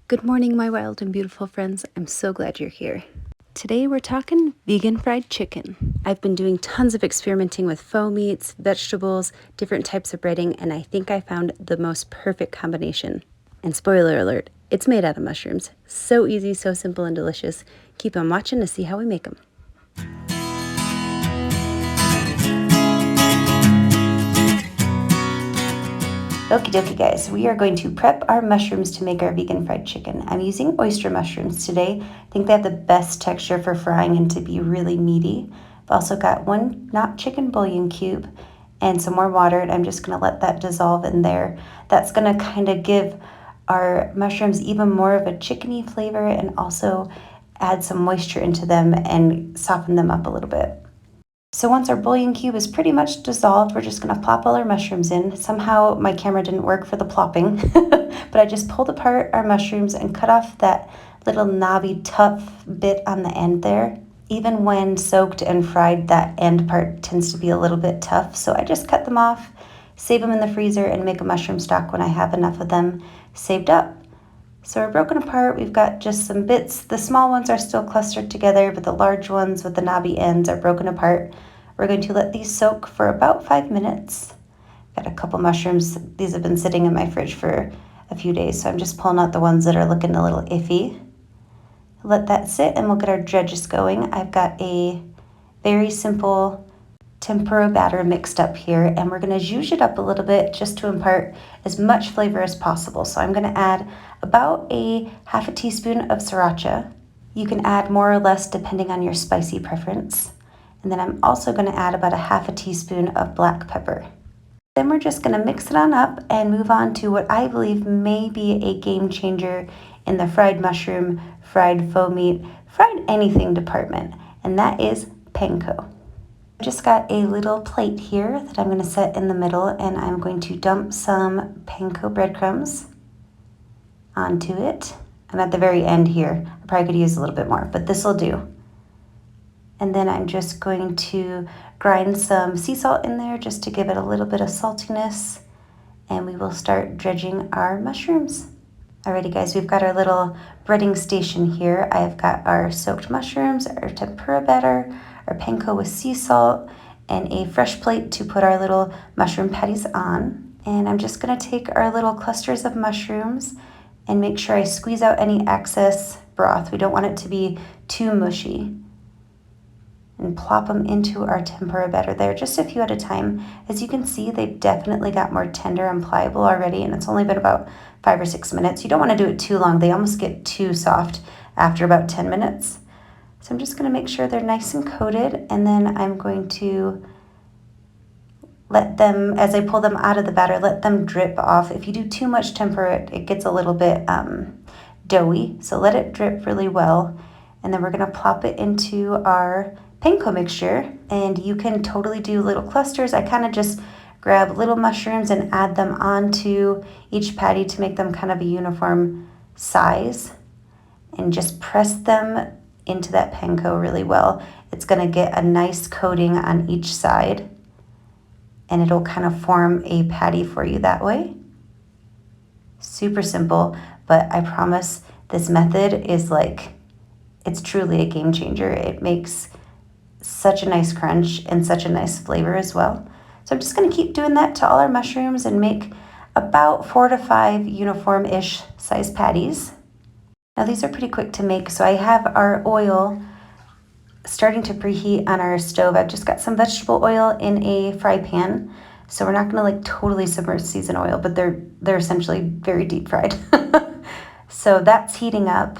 Good morning, my wild and beautiful friends. I'm so glad you're here. Today we're talking vegan fried chicken. I've been doing tons of experimenting with faux meats, vegetables, different types of breading, and I think I found the most perfect combination. And spoiler alert, it's made out of mushrooms. So easy, so simple, and delicious. Keep on watching to see how we make them. Okie dokie guys, we are going to prep our mushrooms to make our vegan fried chicken. I'm using oyster mushrooms today. I think they have the best texture for frying and to be really meaty. I've also got one not chicken bouillon cube and some more water, and I'm just going to let that dissolve in there. That's going to kind of give our mushrooms even more of a chickeny flavor and also add some moisture into them and soften them up a little bit. So once our bouillon cube is pretty much dissolved, we're just going to plop all our mushrooms in. Somehow my camera didn't work for the plopping, but I just pulled apart our mushrooms and cut off that little knobby, tough bit on the end there. Even when soaked and fried, that end part tends to be a little bit tough, so I just cut them off, save them in the freezer, and make a mushroom stock when I have enough of them saved up. So we're broken apart. We've got just some bits. The small ones are still clustered together, but the large ones with the knobby ends are broken apart. We're going to let these soak for about 5 minutes. Got a couple mushrooms. These have been sitting in my fridge for a few days, so I'm just pulling out the ones that are looking a little iffy. Let that sit and we'll get our dredges going. I've got a very simple tempura batter mixed up here, and we're going to zhuzh it up a little bit just to impart as much flavor as possible. So I'm going to add about a half a teaspoon of Sriracha. You can add more or less depending on your spicy preference. And then I'm also going to add about a half a teaspoon of black pepper. Then we're just going to mix it on up and move on to what I believe may be a game changer in the fried mushroom, fried faux meat, fried anything department, and that is Panko. I just got a little plate here that I'm going to set in the middle, and I'm going to dump some Panko breadcrumbs onto it. I'm at the very end here. I probably could use a little bit more, but this will do. And then I'm just going to grind some sea salt in there just to give it a little bit of saltiness, and we will start dredging our mushrooms. Alrighty guys, we've got our little breading station here. I've got our soaked mushrooms, our tempura batter, our panko with sea salt, and a fresh plate to put our little mushroom patties on. And I'm just going to take our little clusters of mushrooms and make sure I squeeze out any excess broth. We don't want it to be too mushy. And plop them into our tempura batter there, just a few at a time. As you can see, they've definitely got more tender and pliable already, and it's only been about 5 or 6 minutes. You don't want to do it too long. They almost get too soft after about 10 minutes. So I'm just going to make sure they're nice and coated, and then I'm going to let them, as I pull them out of the batter, let them drip off. If you do too much tempura, it gets a little bit doughy, so let it drip really well. And then we're going to plop it into our panko mixture, and you can totally do little clusters. I kind of just grab little mushrooms and add them onto each patty to make them kind of a uniform size, and just press them into that panko really well. It's going to get a nice coating on each side, and it'll kind of form a patty for you that way. Super simple, but I promise this method is it's truly a game changer. It makes such a nice crunch and such a nice flavor as well. So I'm just going to keep doing that to all our mushrooms and make about 4 to 5 uniform-ish size patties. Now these are pretty quick to make, so I have our oil starting to preheat on our stove. I've just got some vegetable oil in a fry pan, so we're not going to totally submerge these in oil, but they're essentially very deep fried. So that's heating up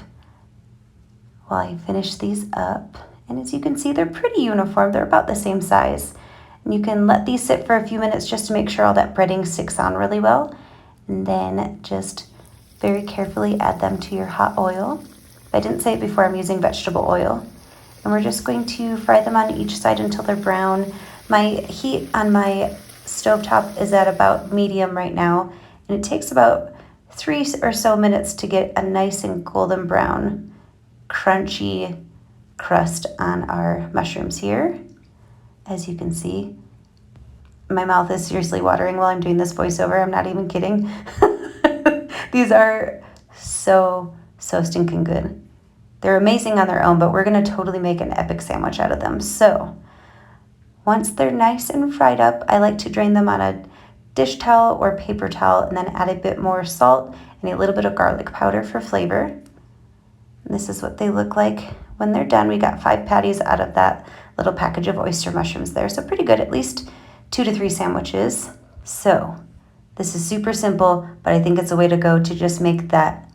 while I finish these up. And as you can see, they're pretty uniform. They're about the same size. And you can let these sit for a few minutes just to make sure all that breading sticks on really well. And then just very carefully add them to your hot oil. If I didn't say it before, I'm using vegetable oil. And we're just going to fry them on each side until they're brown. My heat on my stovetop is at about medium right now. And it takes about 3 or so minutes to get a nice and golden brown, crunchy crust on our mushrooms here. As you can see, my mouth is seriously watering while I'm doing this voiceover. I'm not even kidding. These are So, so stinking good. They're amazing on their own, but we're gonna totally make an epic sandwich out of them. So, once they're nice and fried up, I like to drain them on a dish towel or paper towel and then add a bit more salt and a little bit of garlic powder for flavor. And this is what they look like when they're done. We got 5 patties out of that little package of oyster mushrooms there, so pretty good, at least 2 to 3 sandwiches. So this is super simple, but I think it's a way to go to just make that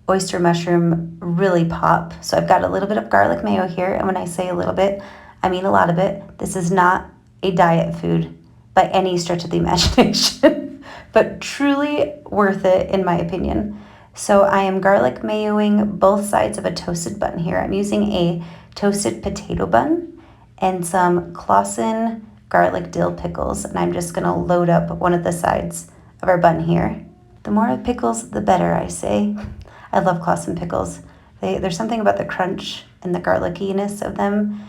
oyster mushroom really pop. So I've got a little bit of garlic mayo here, and when I say a little bit, I mean a lot of it. This is not a diet food by any stretch of the imagination, but truly worth it in my opinion. So I am garlic mayoing both sides of a toasted bun here. I'm using a toasted potato bun and some Clausen garlic dill pickles, and I'm just gonna load up one of the sides of our bun here. The more pickles, the better, I say. I love Clausen pickles. There's something about the crunch and the garlickiness of them.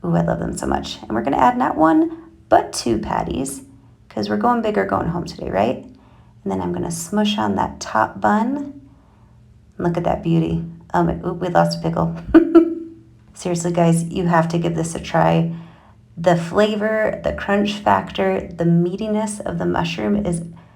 Ooh, I love them so much. And we're gonna add not 1, but 2 patties, because we're going big or going home today, right? And then I'm gonna smush on that top bun. Look at that beauty. Ooh, we lost a pickle. Seriously, guys, you have to give this a try. The flavor, the crunch factor, the meatiness of the mushroom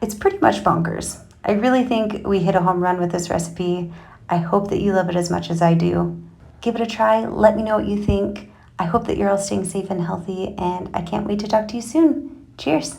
it's pretty much bonkers. I really think we hit a home run with this recipe. I hope that you love it as much as I do. Give it a try. Let me know what you think. I hope that you're all staying safe and healthy, and I can't wait to talk to you soon. Cheers.